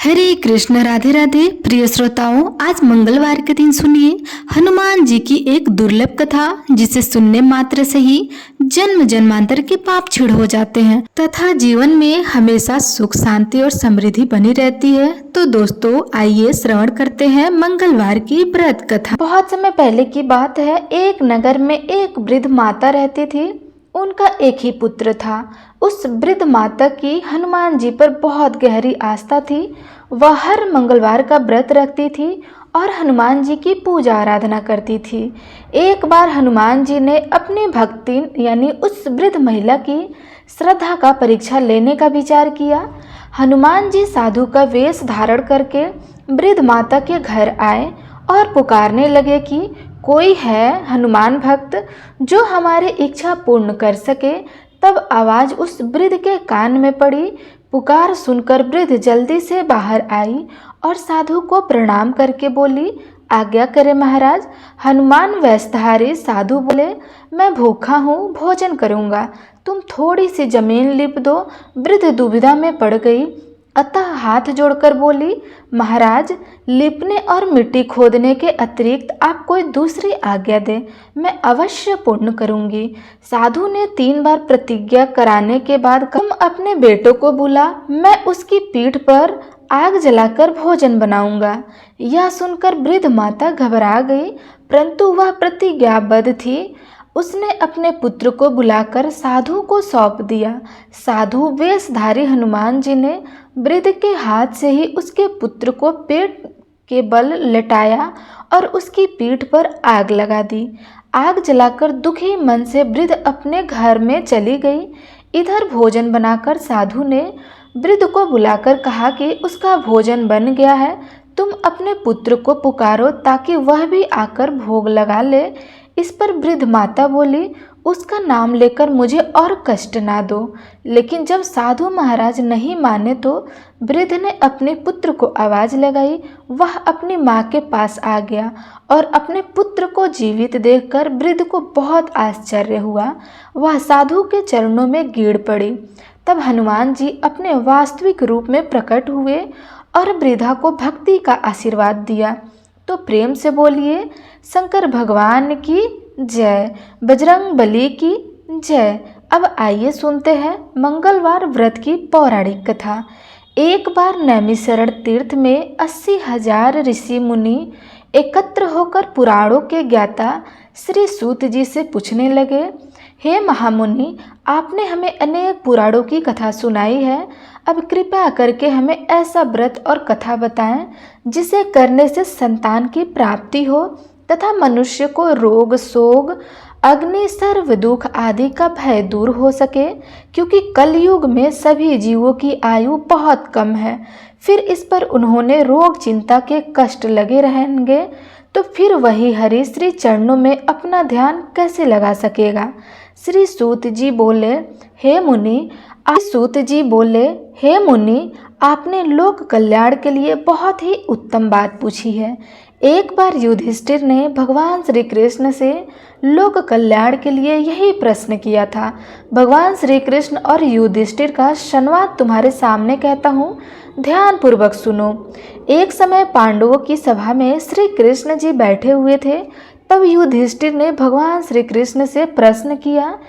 हरे कृष्ण, राधे राधे। प्रिय श्रोताओं, आज मंगलवार के दिन सुनिए हनुमान जी की एक दुर्लभ कथा, जिसे सुनने मात्र से ही जन्म जन्मांतर के पाप क्षीण हो जाते हैं तथा जीवन में हमेशा सुख, शांति और समृद्धि बनी रहती है। तो दोस्तों, आइए श्रवण करते हैं मंगलवार की व्रत कथा। बहुत समय पहले की बात है। एक नगर में एक वृद्ध माता रहती थी। उनका एक ही पुत्र था। उस वृद्ध माता की हनुमान जी पर बहुत गहरी आस्था थी। वह हर मंगलवार का व्रत रखती थी और हनुमान जी की पूजा आराधना करती थी। एक बार हनुमान जी ने अपनी भक्ति यानी उस वृद्ध महिला की श्रद्धा का परीक्षा लेने का विचार किया। हनुमान जी साधु का वेश धारण करके वृद्ध माता के घर आए और पुकारने लगे कि कोई है हनुमान भक्त जो हमारी इच्छा पूर्ण कर सके। तब आवाज उस वृद्ध के कान में पड़ी। पुकार सुनकर वृद्ध जल्दी से बाहर आई और साधु को प्रणाम करके बोली, आज्ञा करे महाराज। हनुमान वेशधारी साधु बोले, मैं भूखा हूँ, भोजन करूँगा, तुम थोड़ी सी जमीन लिप दो। वृद्ध दुविधा में पड़ गई, अतः हाथ जोड़कर बोली, महाराज, लिपने और मिट्टी खोदने के अतिरिक्त आप कोई दूसरी आज्ञा दें, मैं अवश्य पूर्ण करूंगी। साधु ने 3 बार प्रतिज्ञा कराने के बाद, तुम अपने बेटों को बुला, मैं उसकी पीठ पर आग जलाकर भोजन बनाऊंगा। यह सुनकर वृद्ध माता घबरा गई, परंतु वह प्रतिज्ञाबद्ध थी। उसने अपने पुत्र को बुलाकर साधु को सौंप दिया। साधु वेशधारी हनुमान जी ने वृद्ध के हाथ से ही उसके पुत्र को पेट के बल लेटाया और उसकी पीठ पर आग लगा दी। आग जलाकर दुखी मन से वृद्ध अपने घर में चली गई। इधर भोजन बनाकर साधु ने वृद्ध को बुलाकर कहा कि उसका भोजन बन गया है, तुम अपने पुत्र को पुकारो ताकि वह भी आकर भोग लगा ले। इस पर वृद्ध माता बोली, उसका नाम लेकर मुझे और कष्ट ना दो। लेकिन जब साधु महाराज नहीं माने तो वृद्ध ने अपने पुत्र को आवाज लगाई। वह अपनी माँ के पास आ गया और अपने पुत्र को जीवित देखकर वृद्ध को बहुत आश्चर्य हुआ। वह साधु के चरणों में गिर पड़ी। तब हनुमान जी अपने वास्तविक रूप में प्रकट हुए और वृद्धा को भक्ति का आशीर्वाद दिया। तो प्रेम से बोलिए, शंकर भगवान की जय, बजरंग बली की जय। अब आइए सुनते हैं मंगलवार व्रत की पौराणिक कथा। एक बार नैमिषारण्य तीर्थ में 80,000 ऋषि मुनि एकत्र होकर पुराणों के ज्ञाता श्री सूत जी से पूछने लगे, हे महामुनि, आपने हमें अनेक पुराणों की कथा सुनाई है। अब कृपया करके हमें ऐसा व्रत और कथा बताएं जिसे करने से संतान की प्राप्ति हो तथा मनुष्य को रोग, शोक, अग्नि, सर्व दुख आदि का भय दूर हो सके, क्योंकि कलयुग में सभी जीवों की आयु बहुत कम है। फिर इस पर उन्होंने रोग चिंता के कष्ट लगे रहेंगे तो फिर वही हरि श्री चरणों में अपना ध्यान कैसे लगा सकेगा। श्री सूत जी बोले, हे मुनि, आपने लोक कल्याण के लिए बहुत ही उत्तम बात पूछी है। एक बार युधिष्ठिर ने भगवान श्री कृष्ण से लोक कल्याण के लिए यही प्रश्न किया था। भगवान श्री कृष्ण और युधिष्ठिर का संवाद तुम्हारे सामने कहता हूँ, ध्यान पूर्वक सुनो। एक समय पांडवों की सभा में श्री कृष्ण जी बैठे हुए थे। तब युधिष्ठिर ने भगवान श्री कृष्ण से प्रश्न किया,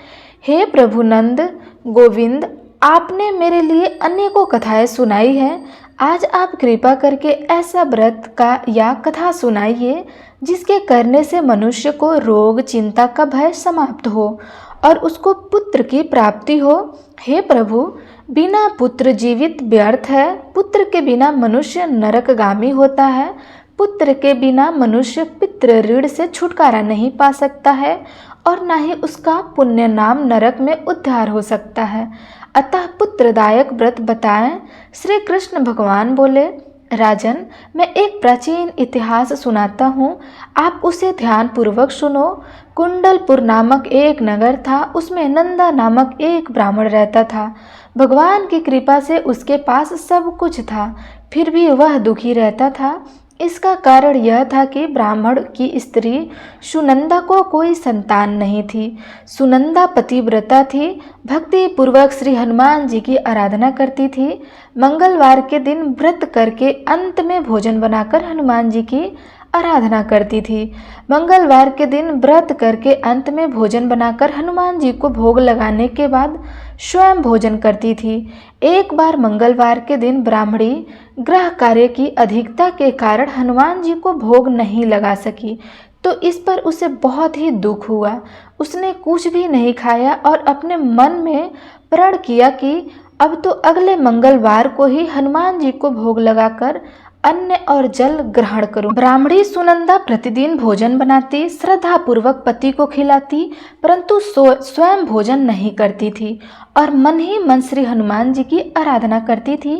हे प्रभु नंद गोविंद, आपने मेरे लिए अनेकों कथाएं सुनाई हैं। आज आप कृपा करके ऐसा व्रत का या कथा सुनाइए जिसके करने से मनुष्य को रोग चिंता का भय समाप्त हो और उसको पुत्र की प्राप्ति हो। हे प्रभु, बिना पुत्र जीवित व्यर्थ है। पुत्र के बिना मनुष्य नरकगामी होता है। पुत्र के बिना मनुष्य पितृ ऋण से छुटकारा नहीं पा सकता है और न ही उसका पुण्य नाम नरक में उद्धार हो सकता है। अतः पुत्रदायक व्रत बताएं। श्री कृष्ण भगवान बोले, राजन, मैं एक प्राचीन इतिहास सुनाता हूँ, आप उसे ध्यान पूर्वक सुनो। कुंडलपुर नामक एक नगर था। उसमें नंदा नामक एक ब्राह्मण रहता था। भगवान की कृपा से उसके पास सब कुछ था, फिर भी वह दुखी रहता था। इसका कारण यह था कि ब्राह्मण की स्त्री सुनंदा को कोई संतान नहीं थी। सुनंदा पतिव्रता थी, भक्ति पूर्वक श्री हनुमान जी की आराधना करती थी। मंगलवार के दिन व्रत करके अंत में भोजन बनाकर हनुमान जी की आराधना करती थी। मंगलवार के दिन व्रत करके अंत में भोजन बनाकर हनुमान जी को भोग लगाने के बाद स्वयं भोजन करती थी। एक बार मंगलवार के दिन ब्राह्मणी गृह कार्य की अधिकता के कारण हनुमान जी को भोग नहीं लगा सकी, तो इस पर उसे बहुत ही दुख हुआ। उसने कुछ भी नहीं खाया और अपने मन में प्रण किया कि अब तो अगले मंगलवार को ही हनुमान जी को भोग लगाकर अन्न और जल ग्रहण करूं। ब्राह्मणी सुनंदा प्रतिदिन भोजन बनाती, श्रद्धा पूर्वक पति को खिलाती, परंतु स्वयं भोजन नहीं करती थी और मन ही मन श्री हनुमान जी की आराधना करती थी।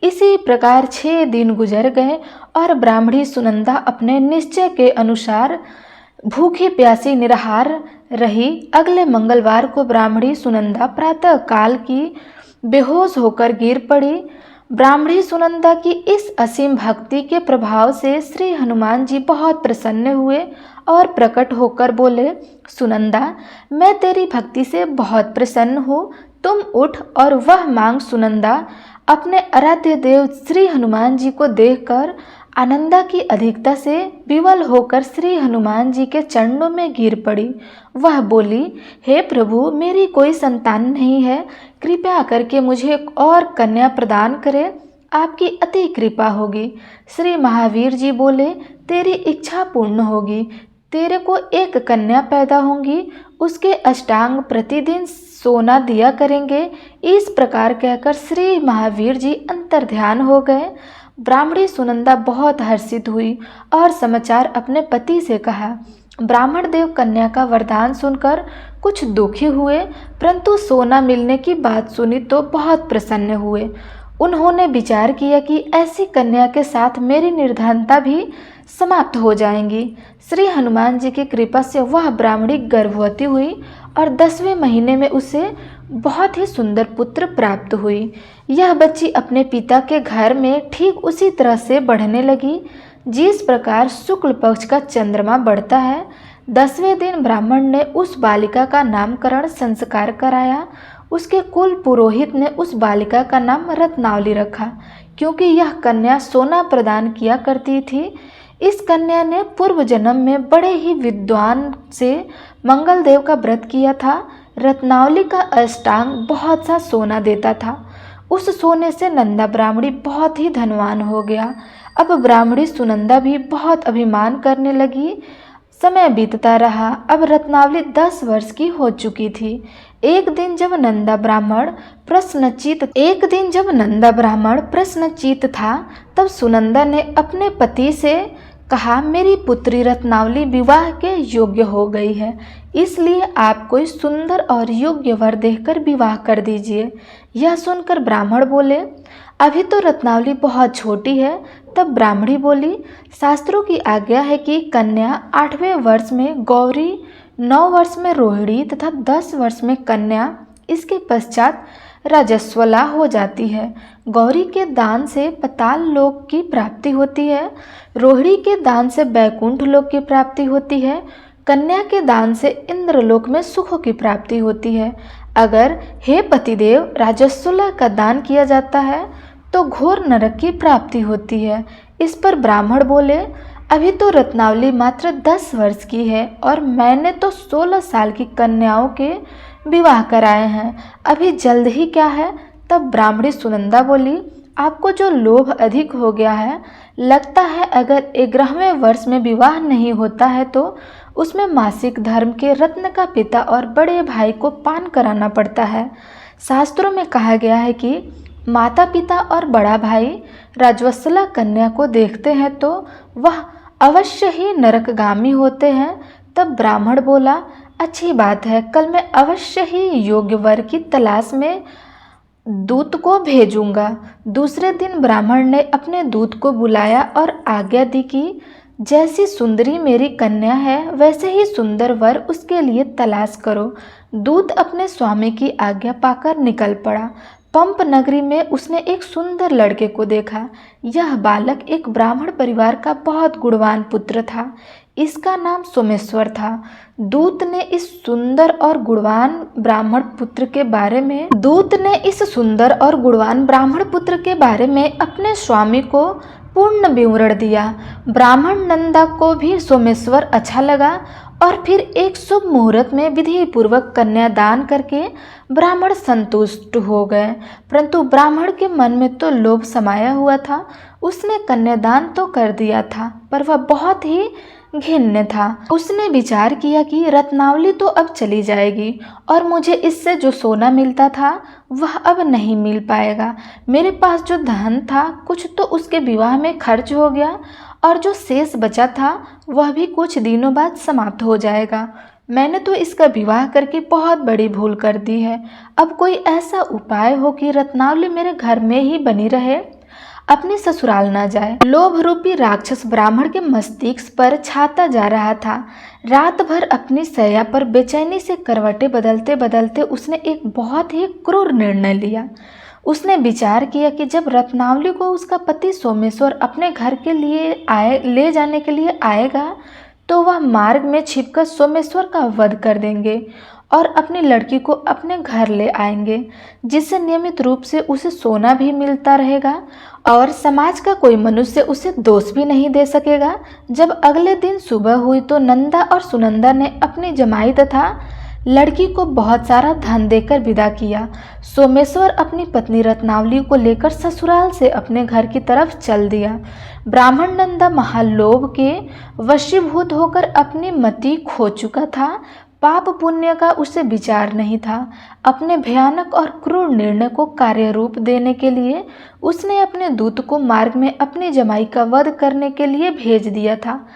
इसी प्रकार 6 दिन गुजर गए और ब्राह्मणी सुनंदा अपने निश्चय के अनुसार भूखी प्यासी निराहार रही। अगले मंगलवार को ब्राह्मणी सुनंदा प्रातः काल की बेहोश होकर गिर पड़ी। ब्राह्मणी सुनंदा की इस असीम भक्ति के प्रभाव से श्री हनुमान जी बहुत प्रसन्न हुए और प्रकट होकर बोले, सुनंदा, मैं तेरी भक्ति से बहुत प्रसन्न हूँ, तुम उठ और वह मांग। सुनंदा अपने आराध्य देव श्री हनुमान जी को देखकर आनंदा की अधिकता से विवल होकर श्री हनुमान जी के चरणों में गिर पड़ी। वह बोली, हे प्रभु, मेरी कोई संतान नहीं है, कृपया करके मुझे एक और कन्या प्रदान करें, आपकी अति कृपा होगी। श्री महावीर जी बोले, तेरी इच्छा पूर्ण होगी, तेरे को एक कन्या पैदा होंगी, उसके अष्टांग प्रतिदिन सोना दिया करेंगे। इस प्रकार कहकर श्री महावीर जी अंतर्ध्यान हो गए। ब्राह्मणी सुनंदा बहुत हर्षित हुई और समाचार अपने पति से कहा। ब्राह्मण देव कन्या का वरदान सुनकर कुछ दुखी हुए, परंतु सोना मिलने की बात सुनी तो बहुत प्रसन्न हुए। उन्होंने विचार किया कि ऐसी कन्या के साथ मेरी निर्धनता भी समाप्त हो जाएंगी। श्री हनुमान जी की कृपा से वह ब्राह्मणी गर्भवती हुई और 10वें महीने में उसे बहुत ही सुंदर पुत्र प्राप्त हुई। यह बच्ची अपने पिता के घर में ठीक उसी तरह से बढ़ने लगी जिस प्रकार शुक्ल पक्ष का चंद्रमा बढ़ता है। 10वें दिन ब्राह्मण ने उस बालिका का नामकरण संस्कार कराया। उसके कुल पुरोहित ने उस बालिका का नाम रत्नावली रखा, क्योंकि यह कन्या सोना प्रदान किया करती थी। इस कन्या ने पूर्व जन्म में बड़े ही विद्वान से मंगल देव का व्रत किया था। रत्नावली का अष्टांग बहुत सा सोना देता था। उस सोने से नंदा ब्राह्मणी बहुत ही धनवान हो गया। अब ब्राह्मणी सुनंदा भी बहुत अभिमान करने लगी। समय बीतता रहा। अब रत्नावली 10 वर्ष की हो चुकी थी। एक दिन जब नंदा ब्राह्मण प्रश्नचित था, तब सुनंदा ने अपने पति से कहा, मेरी पुत्री रत्नावली विवाह के योग्य हो गई है, इसलिए आप कोई सुंदर और योग्य वर देखकर विवाह कर दीजिए। यह सुनकर ब्राह्मण बोले, अभी तो रत्नावली बहुत छोटी है। तब ब्राह्मणी बोली, शास्त्रों की आज्ञा है कि कन्या 8वें वर्ष में गौरी, 9 वर्ष में रोहिणी तथा 10 वर्ष में कन्या, इसके पश्चात राजस्वला हो जाती है। गौरी के दान से पाताल लोक की प्राप्ति होती है, रोहिणी के दान से बैकुंठ लोक की प्राप्ति होती है, कन्या के दान से इंद्रलोक में सुखों की प्राप्ति होती है। अगर हे पतिदेव राजस्वला का दान किया जाता है तो घोर नरक की प्राप्ति होती है। इस पर ब्राह्मण बोले, अभी तो रत्नावली मात्र 10 वर्ष की है और मैंने तो 16 साल की कन्याओं के विवाह कराए हैं, अभी जल्द ही क्या है। तब ब्राह्मणी सुनंदा बोली, आपको जो लोभ अधिक हो गया है, लगता है अगर 11वें वर्ष में विवाह नहीं होता है तो उसमें मासिक धर्म के रत्न का पिता और बड़े भाई को पान कराना पड़ता है। शास्त्रों में कहा गया है कि माता पिता और बड़ा भाई राजवत्सला कन्या को देखते हैं तो वह अवश्य ही नरकगामी होते हैं। तब ब्राह्मण बोला, अच्छी बात है, कल मैं अवश्य ही योग्य वर की तलाश में दूत को भेजूंगा। दूसरे दिन ब्राह्मण ने अपने दूत को बुलाया और आज्ञा दी कि जैसी सुंदरी मेरी कन्या है वैसे ही सुंदर वर उसके लिए तलाश करो। दूत अपने स्वामी की आज्ञा पाकर निकल पड़ा। पंप नगरी में उसने एक सुंदर लड़के को देखा। यह बालक एक ब्राह्मण परिवार का बहुत गुणवान पुत्र था। इसका नाम सोमेश्वर था। दूत ने इस सुंदर और गुणवान ब्राह्मण पुत्र के बारे में अपने स्वामी को पूर्ण विवरण दिया। ब्राह्मण नंदा को भी सोमेश्वर अच्छा लगा और फिर एक शुभ मुहूर्त में विधि पूर्वक कन्यादान करके ब्राह्मण संतुष्ट हो गए। परंतु ब्राह्मण के मन में तो लोभ समाया हुआ था। उसने कन्यादान तो कर दिया था, पर वह बहुत ही घिन्न था। उसने विचार किया कि रत्नावली तो अब चली जाएगी और मुझे इससे जो सोना मिलता था वह अब नहीं मिल पाएगा। मेरे पास जो धन था कुछ तो उसके विवाह में खर्च हो गया और जो शेष बचा था वह भी कुछ दिनों बाद समाप्त हो जाएगा। मैंने तो इसका विवाह करके बहुत बड़ी भूल कर दी है। अब कोई ऐसा उपाय हो कि रत्नावली मेरे घर में ही बनी रहे, अपने ससुराल ना जाए। लोभ रूपी राक्षस ब्राह्मण के मस्तिष्क पर छाता जा रहा था। रात भर अपनी शैया पर बेचैनी से करवटें बदलते बदलते उसने एक बहुत ही क्रूर निर्णय लिया। उसने विचार किया कि जब रत्नावली को उसका पति सोमेश्वर अपने घर के लिए ले जाने के लिए आएगा तो वह मार्ग में छिपकर सोमेश्वर का वध कर देंगे और अपनी लड़की को अपने घर ले आएंगे, जिससे नियमित रूप से उसे सोना भी मिलता रहेगा और समाज का कोई मनुष्य उसे दोष भी नहीं दे सकेगा। जब अगले दिन सुबह हुई तो नंदा और सुनंदा ने अपनी जमाई तथा लड़की को बहुत सारा धन देकर विदा किया। सोमेश्वर अपनी पत्नी रत्नावली को लेकर ससुराल से अपने घर की तरफ चल दिया। ब्राह्मण नंदा महालोभ के वशीभूत होकर अपनी मति खो चुका था। पाप पुण्य का उसे विचार नहीं था। अपने भयानक और क्रूर निर्णय को कार्य रूप देने के लिए उसने अपने दूत को मार्ग में अपनी जमाई का वध करने के लिए भेज दिया था,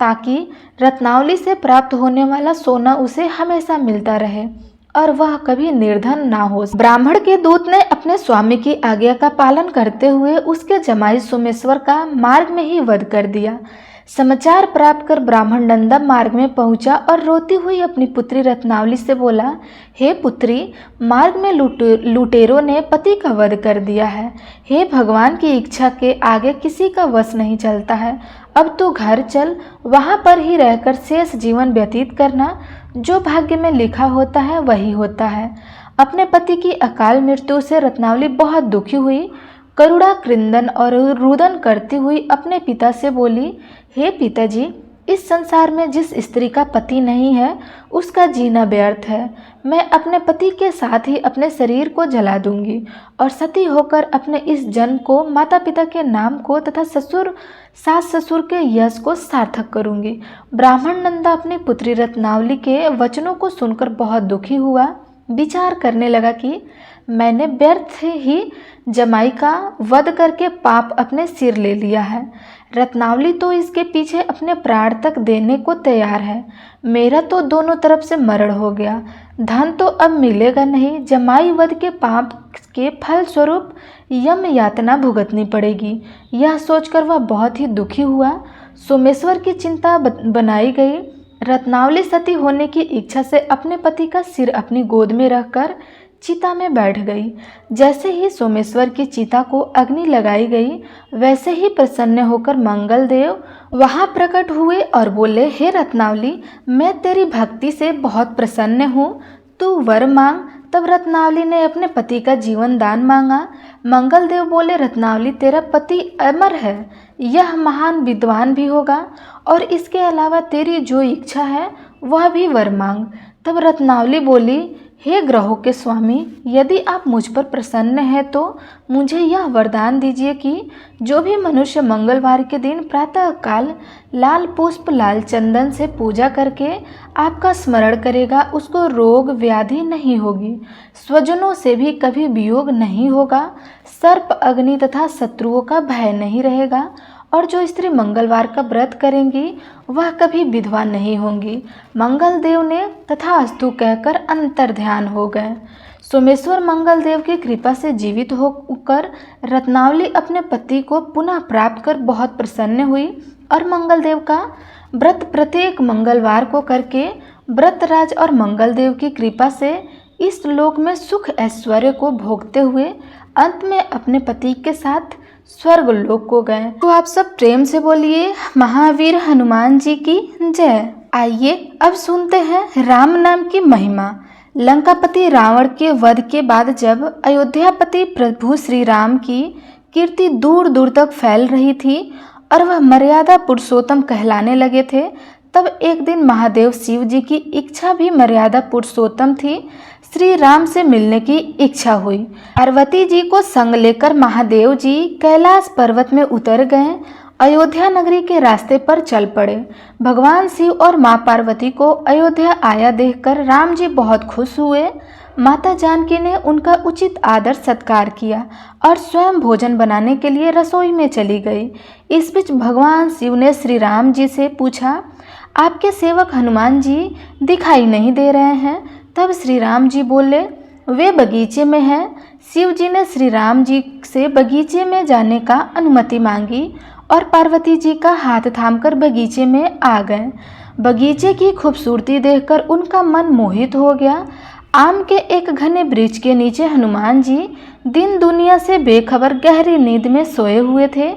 ताकि रत्नावली से प्राप्त होने वाला सोना उसे हमेशा मिलता रहे और वह कभी निर्धन ना हो। ब्राह्मण के दूत ने अपने स्वामी की आज्ञा का पालन करते हुए उसके जमाई सोमेश्वर का मार्ग में ही वध कर दिया। समाचार प्राप्त कर ब्राह्मण नंदा मार्ग में पहुंचा और रोती हुई अपनी पुत्री रत्नावली से बोला, हे पुत्री, मार्ग में लुटेरों ने पति का वध कर दिया है। हे भगवान की इच्छा के आगे किसी का वश नहीं चलता है। अब तो घर चल, वहां पर ही रहकर शेष जीवन व्यतीत करना। जो भाग्य में लिखा होता है वही होता है। अपने पति की अकाल मृत्यु से रत्नावली बहुत दुखी हुई। करुणा क्रंदन और रुदन करती हुई अपने पिता से बोली, हे पिताजी, इस संसार में जिस स्त्री का पति नहीं है उसका जीना व्यर्थ है। मैं अपने पति के साथ ही अपने शरीर को जला दूंगी और सती होकर अपने इस जन्म को, माता पिता के नाम को तथा सास ससुर के यश को सार्थक करूंगी। ब्राह्मण नंदा अपनी पुत्री रत्नावली के वचनों को सुनकर बहुत दुखी हुआ। विचार करने लगा कि मैंने व्यर्थ ही जमाई का वध करके पाप अपने सिर ले लिया है। रत्नावली तो इसके पीछे अपने प्राण तक देने को तैयार है। मेरा तो दोनों तरफ से मरण हो गया। धन तो अब मिलेगा नहीं। जमाई वध के पाप के फल स्वरूप यम यातना भुगतनी पड़ेगी। यह सोचकर वह बहुत ही दुखी हुआ। सोमेश्वर की चिंता बनाई गई। रत्नावली सती होने की इच्छा से अपने पति का सिर अपनी गोद में रखकर चिता में बैठ गई। जैसे ही सोमेश्वर की चिता को अग्नि लगाई गई, वैसे ही प्रसन्न होकर मंगल देव वहां प्रकट हुए और बोले, हे रत्नावली, मैं तेरी भक्ति से बहुत प्रसन्न हूँ, तू वर मांग। तब रत्नावली ने अपने पति का जीवन दान मांगा। मंगल देव बोले, रत्नावली, तेरा पति अमर है, यह महान विद्वान भी होगा और इसके अलावा तेरी जो इच्छा है वह भी वर मांग। तब रत्नावली बोली, हे ग्रहों के स्वामी, यदि आप मुझ पर प्रसन्न हैं तो मुझे यह वरदान दीजिए कि जो भी मनुष्य मंगलवार के दिन प्रातः काल लाल पुष्प लाल चंदन से पूजा करके आपका स्मरण करेगा, उसको रोग व्याधि नहीं होगी, स्वजनों से भी कभी वियोग नहीं होगा, सर्प अग्नि तथा शत्रुओं का भय नहीं रहेगा और जो स्त्री मंगलवार का व्रत करेंगी वह कभी विधवा नहीं होंगी। मंगल देव ने तथास्तु कहकर अंतर ध्यान हो गए। सोमेश्वर मंगल देव की कृपा से जीवित होकर रत्नावली अपने पति को पुनः प्राप्त कर बहुत प्रसन्न हुई और मंगल देव का व्रत प्रत्येक मंगलवार को करके व्रतराज और मंगल देव की कृपा से इस लोक में सुख ऐश्वर्य को भोगते हुए अंत में अपने पति के साथ स्वर्ग लोक को गए। तो आप सब प्रेम से बोलिए महावीर हनुमान जी की जय। आइए अब सुनते हैं राम नाम की महिमा। लंकापति रावण के वध के बाद जब अयोध्यापति प्रभु श्री राम की कीर्ति दूर दूर तक फैल रही थी और वह मर्यादा पुरुषोत्तम कहलाने लगे थे, तब एक दिन महादेव शिव जी की इच्छा भी मर्यादा पुरुषोत्तम थी। श्री राम से मिलने की इच्छा हुई। पार्वती जी को संग लेकर महादेव जी कैलाश पर्वत में उतर गए। अयोध्या नगरी के रास्ते पर चल पड़े। भगवान शिव और मां पार्वती को अयोध्या आया देखकर राम जी बहुत खुश हुए। माता जानकी ने उनका उचित आदर सत्कार किया और स्वयं भोजन बनाने के लिए रसोई में चली गई। इस बीच भगवान शिव ने श्री राम जी से पूछा, आपके सेवक हनुमान जी दिखाई नहीं दे रहे हैं। तब श्री राम जी बोले, वे बगीचे में हैं। शिव जी ने श्री राम जी से बगीचे में जाने का अनुमति मांगी और पार्वती जी का हाथ थामकर बगीचे में आ गए। बगीचे की खूबसूरती देखकर उनका मन मोहित हो गया। आम के एक घने वृक्ष के नीचे हनुमान जी दिन दुनिया से बेखबर गहरी नींद में सोए हुए थे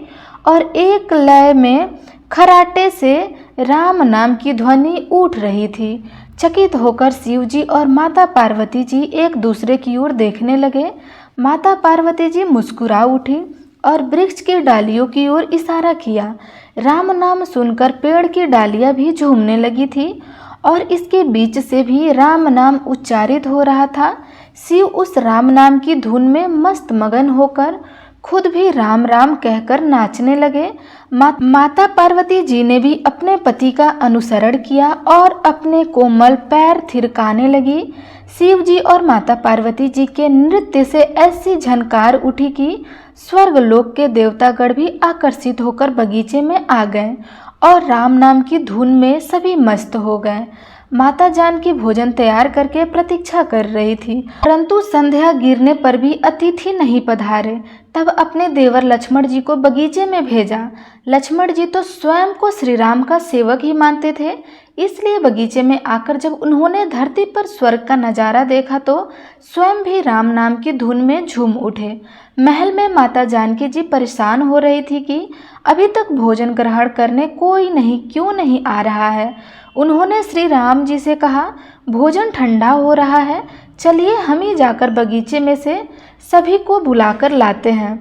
और एक लय में खराटे से राम नाम की ध्वनि उठ रही थी। चकित होकर शिव जी और माता पार्वती जी एक दूसरे की ओर देखने लगे। माता पार्वती जी मुस्कुरा उठी और वृक्ष की डालियों की ओर इशारा किया। राम नाम सुनकर पेड़ की डालियां भी झूमने लगी थी और इसके बीच से भी राम नाम उच्चारित हो रहा था। शिव उस राम नाम की धुन में मस्त मगन होकर खुद भी राम राम कहकर नाचने लगे। माता पार्वती जी ने भी अपने पति का अनुसरण किया और अपने कोमल पैर थिरकाने लगी। शिव जी और माता पार्वती जी के नृत्य से ऐसी झनकार उठी कि स्वर्ग लोक के देवतागण भी आकर्षित होकर बगीचे में आ गए और राम नाम की धुन में सभी मस्त हो गए। माता जानकी भोजन तैयार करके प्रतीक्षा कर रही थी, परंतु संध्या गिरने पर भी अतिथि नहीं पधारे। तब अपने देवर लक्ष्मण जी को बगीचे में भेजा। लक्ष्मण जी तो स्वयं को श्री राम का सेवक ही मानते थे, इसलिए बगीचे में आकर जब उन्होंने धरती पर स्वर्ग का नजारा देखा तो स्वयं भी राम नाम की धुन में झूम उठे। महल में माता जानकी जी परेशान हो रही थी कि अभी तक भोजन ग्रहण करने कोई क्यों नहीं आ रहा है। उन्होंने श्री राम जी से कहा, भोजन ठंडा हो रहा है, चलिए हम ही जाकर बगीचे में से सभी को बुलाकर लाते हैं।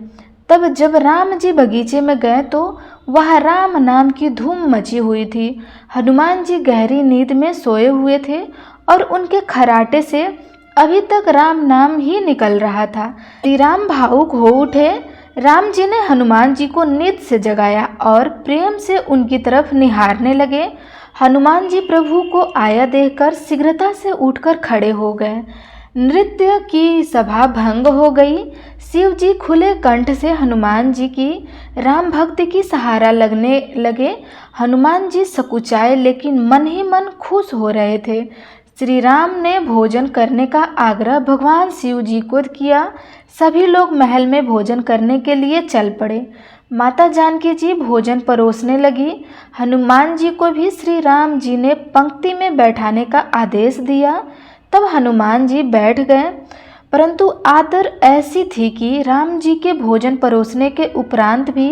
तब जब राम जी बगीचे में गए तो वहाँ राम नाम की धूम मची हुई थी। हनुमान जी गहरी नींद में सोए हुए थे और उनके खराटे से अभी तक राम नाम ही निकल रहा था। श्री राम भावुक हो उठे। राम जी ने हनुमान जी को नींद से जगाया और प्रेम से उनकी तरफ निहारने लगे। हनुमान जी प्रभु को आया देखकर शीघ्रता से उठकर खड़े हो गए। नृत्य की सभा भंग हो गई। शिव जी खुले कंठ से हनुमान जी की राम भक्ति की सहारा लगने लगे। हनुमान जी सकुचाए लेकिन मन ही मन खुश हो रहे थे। श्री राम ने भोजन करने का आग्रह भगवान शिव जी को किया। सभी लोग महल में भोजन करने के लिए चल पड़े। माता जानकी जी भोजन परोसने लगी। हनुमान जी को भी श्री राम जी ने पंक्ति में बैठाने का आदेश दिया। तब हनुमान जी बैठ गए, परंतु आदर ऐसी थी कि राम जी के भोजन परोसने के उपरांत भी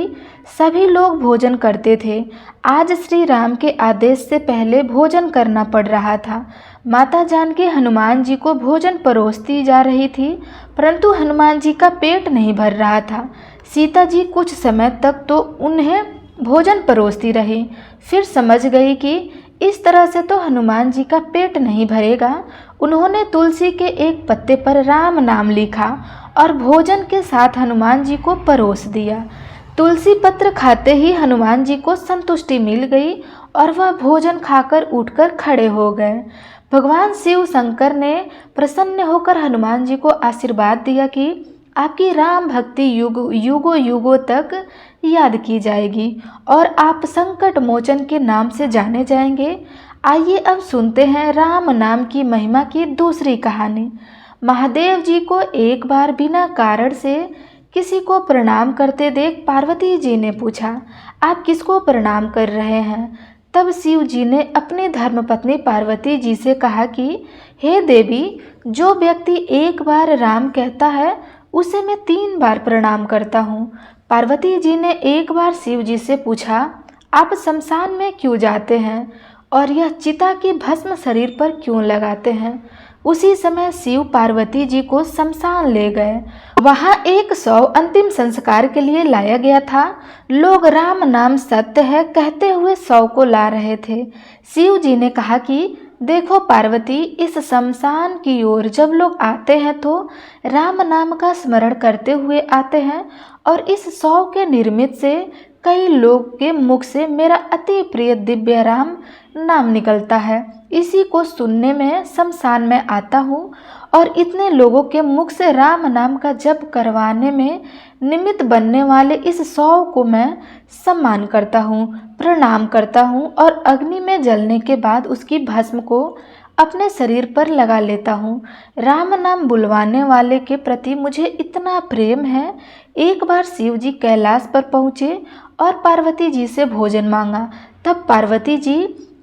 सभी लोग भोजन करते थे। आज श्री राम के आदेश से पहले भोजन करना पड़ रहा था। माता जानकी हनुमान जी को भोजन परोसती जा रही थी, परंतु हनुमान जी का पेट नहीं भर रहा था। सीता जी कुछ समय तक तो उन्हें भोजन परोसती रही, फिर समझ गई कि इस तरह से तो हनुमान जी का पेट नहीं भरेगा। उन्होंने तुलसी के एक पत्ते पर राम नाम लिखा और भोजन के साथ हनुमान जी को परोस दिया। तुलसी पत्र खाते ही हनुमान जी को संतुष्टि मिल गई और वह भोजन खाकर उठकर खड़े हो गए। भगवान शिव शंकर ने प्रसन्न होकर हनुमान जी को आशीर्वाद दिया कि आपकी राम भक्ति युगों युगों तक याद की जाएगी और आप संकट मोचन के नाम से जाने जाएंगे। आइए अब सुनते हैं राम नाम की महिमा की दूसरी कहानी। महादेव जी को एक बार बिना कारण से किसी को प्रणाम करते देख पार्वती जी ने पूछा, आप किसको प्रणाम कर रहे हैं? तब शिव जी ने अपनी धर्मपत्नी पार्वती जी से कहा कि हे देवी, जो व्यक्ति एक बार राम कहता है उसे मैं 3 बार प्रणाम करता हूँ। पार्वती जी ने एक बार शिव जी से पूछा, आप शमशान में क्यों जाते हैं और यह चिता की भस्म शरीर पर क्यों लगाते हैं? उसी समय शिव पार्वती जी को शमशान ले गए। वहां एक शव अंतिम संस्कार के लिए लाया गया था। लोग राम नाम सत्य है कहते हुए शव को ला रहे थे। शिव जी ने कहा कि देखो पार्वती, इस शमशान की ओर जब लोग आते हैं तो राम नाम का स्मरण करते हुए आते हैं और इस शव के निर्मित से कई लोग के मुख से मेरा अति प्रिय दिव्य राम नाम निकलता है। इसी को सुनने में शमशान में आता हूँ और इतने लोगों के मुख से राम नाम का जप करवाने में निमित्त बनने वाले इस शव को मैं सम्मान करता हूँ, प्रणाम करता हूँ और अग्नि में जलने के बाद उसकी भस्म को अपने शरीर पर लगा लेता हूँ। राम नाम बुलवाने वाले के प्रति मुझे इतना प्रेम है। एक बार शिव जी कैलाश पर पहुँचे और पार्वती जी से भोजन मांगा। तब पार्वती जी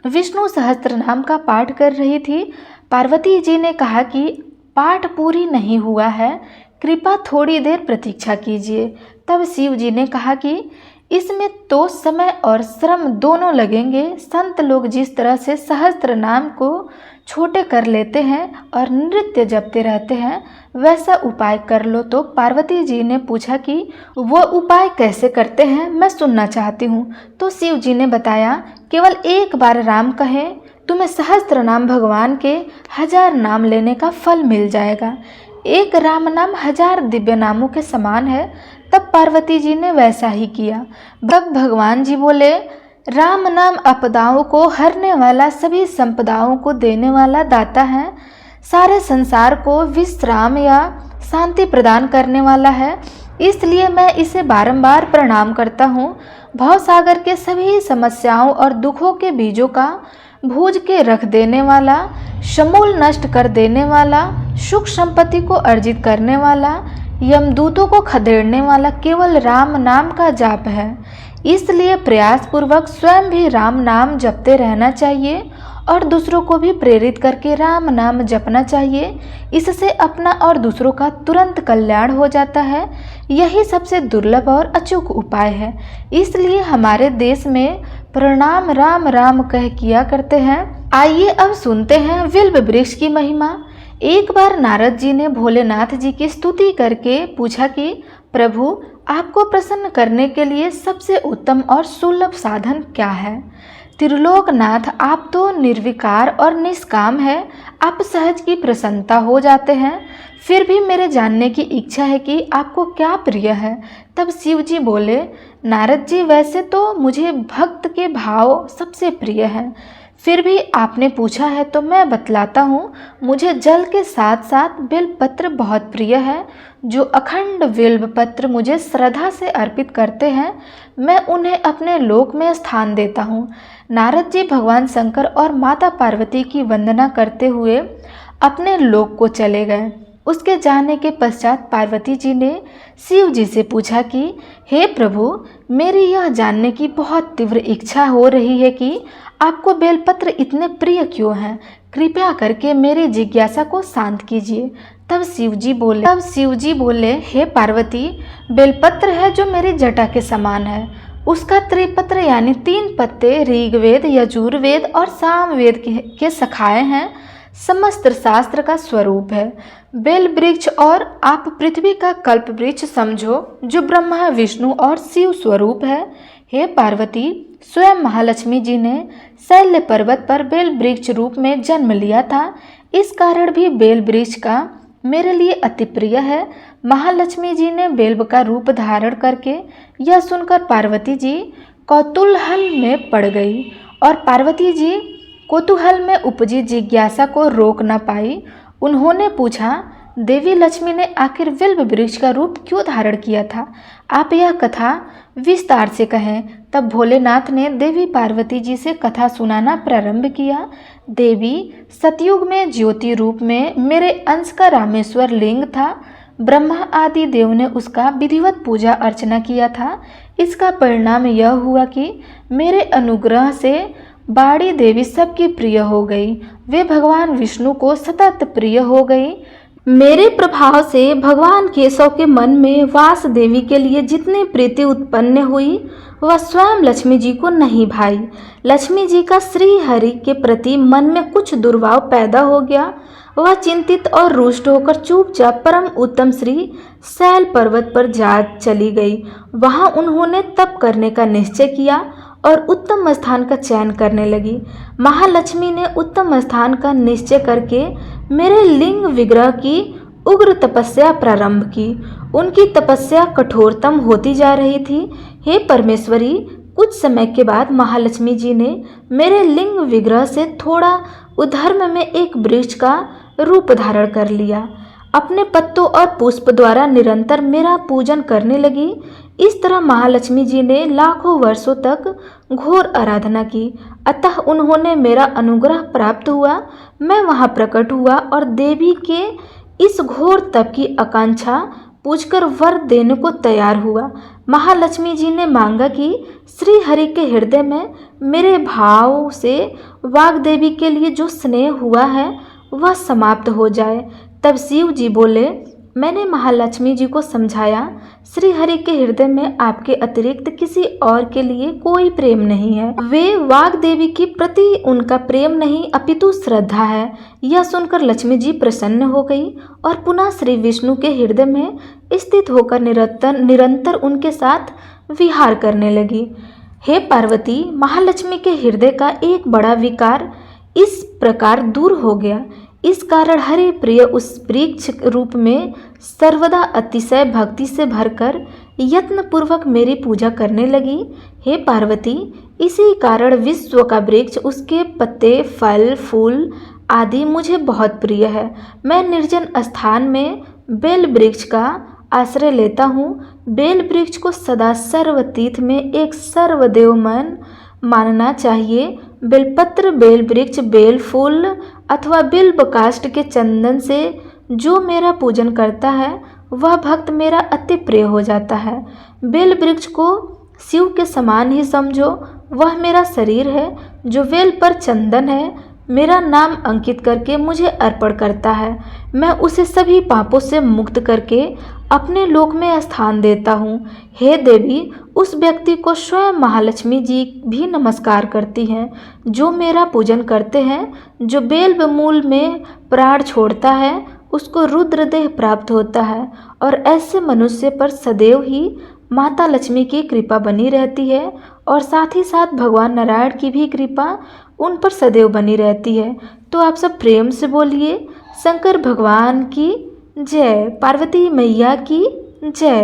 विष्णु सहस्त्र नाम का पाठ कर रही थी। पार्वती जी ने कहा कि पाठ पूरी नहीं हुआ है, कृपा थोड़ी देर प्रतीक्षा कीजिए। तब शिव जी ने कहा कि इसमें तो समय और श्रम दोनों लगेंगे। संत लोग जिस तरह से सहस्त्र नाम को छोटे कर लेते हैं और नृत्य जपते रहते हैं, वैसा उपाय कर लो। तो पार्वती जी ने पूछा कि वो उपाय कैसे करते हैं, मैं सुनना चाहती हूँ। तो शिव जी ने बताया, केवल एक बार राम कहें, तुम्हें सहस्त्र नाम भगवान के 1000 नाम लेने का फल मिल जाएगा। एक राम नाम 1000 दिव्य नामों के समान है। तब पार्वती जी ने वैसा ही किया। तब भगवान जी बोले, राम नाम आपदाओं को हरने वाला, सभी संपदाओं को देने वाला दाता है, सारे संसार को विश्राम या शांति प्रदान करने वाला है, इसलिए मैं इसे बारंबार प्रणाम करता हूँ। भवसागर के सभी समस्याओं और दुखों के बीजों का भूज के रख देने वाला, समूल नष्ट कर देने वाला, सुख संपत्ति को अर्जित करने वाला, यमदूतों को खदेड़ने वाला केवल राम नाम का जाप है। इसलिए प्रयास पूर्वक स्वयं भी राम नाम जपते रहना चाहिए और दूसरों को भी प्रेरित करके राम नाम जपना चाहिए। इससे अपना और दूसरों का तुरंत कल्याण हो जाता है। यही सबसे दुर्लभ और अचूक उपाय है। इसलिए हमारे देश में प्रणाम राम राम कह किया करते हैं। आइए अब सुनते हैं विल्व वृक्ष की महिमा। एक बार नारद जी ने भोलेनाथ जी की स्तुति करके पूछा कि प्रभु, आपको प्रसन्न करने के लिए सबसे उत्तम और सुलभ साधन क्या है? त्रिलोकनाथ, आप तो निर्विकार और निष्काम है, आप सहज की प्रसन्नता हो जाते हैं। फिर भी मेरे जानने की इच्छा है कि आपको क्या प्रिय है। तब शिव जी बोले, नारद जी, वैसे तो मुझे भक्त के भाव सबसे प्रिय हैं, फिर भी आपने पूछा है तो मैं बतलाता हूँ। मुझे जल के साथ साथ बेलपत्र बहुत प्रिय है। जो अखंड बेलपत्र मुझे श्रद्धा से अर्पित करते हैं, मैं उन्हें अपने लोक में स्थान देता हूँ। नारद जी भगवान शंकर और माता पार्वती की वंदना करते हुए अपने लोक को चले गए। उसके जाने के पश्चात पार्वती जी ने शिव जी से पूछा कि हे प्रभु, मेरी यह जानने की बहुत तीव्र इच्छा हो रही है कि आपको बेलपत्र इतने प्रिय क्यों हैं? कृपया करके मेरी जिज्ञासा को शांत कीजिए। तब शिव जी बोले, हे पार्वती, बेलपत्र है जो मेरी जटा के समान है। उसका त्रिपत्र यानी 3 पत्ते ऋग्वेद, यजुर्वेद और सामवेद के शाखाएं हैं। समस्त शास्त्र का स्वरूप है। बेल वृक्ष और आप पृथ्वी का कल्प वृक्ष समझो, जो ब्रह्मा, विष्णु और शिव स्वरूप है। हे पार्वती, स्वयं महालक्ष्मी जी ने शैल्य पर्वत पर बेल वृक्ष रूप में जन्म लिया था। इस कारण भी बेल वृक्ष का मेरे लिए अति प्रिय है। महालक्ष्मी जी ने बेल का रूप धारण करके यह सुनकर पार्वती जी कौतूहल में पड़ गई और पार्वती जी कौतूहल में उपजी जिज्ञासा को रोक न पाई। उन्होंने पूछा, देवी लक्ष्मी ने आखिर बिल्व वृक्ष का रूप क्यों धारण किया था? आप यह कथा विस्तार से कहें। तब भोलेनाथ ने देवी पार्वती जी से कथा सुनाना प्रारंभ किया। देवी, सतयुग में ज्योति रूप में मेरे अंश का रामेश्वर लिंग था। ब्रह्मा आदि देव ने उसका विधिवत पूजा अर्चना किया था। इसका परिणाम यह हुआ कि मेरे अनुग्रह से बाड़ी देवी सबकी प्रिय हो गई। वे भगवान विष्णु को सतत प्रिय हो गई। मेरे प्रभाव से भगवान केशव के मन में वासुदेवी के लिए जितनी प्रीति उत्पन्न हुई वह स्वयं लक्ष्मी जी को नहीं भाई। लक्ष्मी जी का श्री हरि के प्रति मन में कुछ दुर्भाव पैदा हो गया। वह चिंतित और रुष्ट होकर चुपचाप परम उत्तम श्री शैल पर्वत पर जा चली गई। वहां उन्होंने तप करने का निश्चय किया और उत्तम स्थान का चयन करने लगी। महालक्ष्मी ने उत्तम स्थान का निश्चय करके मेरे लिंग विग्रह की उग्र तपस्या प्रारंभ की। उनकी तपस्या कठोरतम होती जा रही थी। हे परमेश्वरी, कुछ समय के बाद महालक्ष्मी जी ने मेरे लिंग विग्रह से थोड़ा उधर्म में एक वृक्ष का रूप धारण कर लिया। अपने पत्तों और पुष्प द्वारा निरंतर मेरा पूजन करने लगी। इस तरह महालक्ष्मी जी ने लाखों वर्षों तक घोर आराधना की। अतः उन्होंने मेरा अनुग्रह प्राप्त हुआ। मैं वहां प्रकट हुआ और देवी के इस घोर तप की आकांक्षा पूछकर वर देने को तैयार हुआ। महालक्ष्मी जी ने मांगा कि श्री हरि के हृदय में मेरे भाव से वाग्देवी के लिए जो स्नेह हुआ है वह समाप्त हो जाए। तब शिव जी बोले, मैंने महालक्ष्मी जी को समझाया, श्री हरि के हृदय में आपके अतिरिक्त किसी और के लिए कोई प्रेम नहीं है। वे वाग्देवी के प्रति उनका प्रेम नहीं अपितु श्रद्धा है। यह सुनकर लक्ष्मी जी प्रसन्न हो गई और पुनः श्री विष्णु के हृदय में स्थित होकर निरंतर उनके साथ विहार करने लगी। हे पार्वती, महालक्ष्मी के हृदय का एक बड़ा विकार इस प्रकार दूर हो गया। इस कारण हरि प्रिय उस वृक्ष रूप में सर्वदा अतिशय भक्ति से भरकर यत्न पूर्वक मेरी पूजा करने लगी। हे पार्वती, इसी कारण विश्व का वृक्ष, उसके पत्ते, फल, फूल आदि मुझे बहुत प्रिय है। मैं निर्जन स्थान में बेल वृक्ष का आश्रय लेता हूँ। बेल वृक्ष को सदा सर्वतीर्थ में एक सर्वदेव मानना चाहिए। बेलपत्र, बेल वृक्ष, बेल फूल अथवा बिल्व काष्ठ के चंदन से जो मेरा पूजन करता है वह भक्त मेरा अति प्रिय हो जाता है। बेल वृक्ष को शिव के समान ही समझो। वह मेरा शरीर है जो बेल पर चंदन है मेरा नाम अंकित करके मुझे अर्पण करता है। मैं उसे सभी पापों से मुक्त करके अपने लोक में स्थान देता हूँ। हे देवी, उस व्यक्ति को स्वयं महालक्ष्मी जी भी नमस्कार करती हैं जो मेरा पूजन करते हैं। जो बेल मूल में प्राण छोड़ता है उसको रुद्रदेह प्राप्त होता है और ऐसे मनुष्य पर सदैव ही माता लक्ष्मी की कृपा बनी रहती है और साथ ही साथ भगवान नारायण की भी कृपा उन पर सदैव बनी रहती है। तो आप सब प्रेम से बोलिए, शंकर भगवान की जय, पार्वती मैया की जय।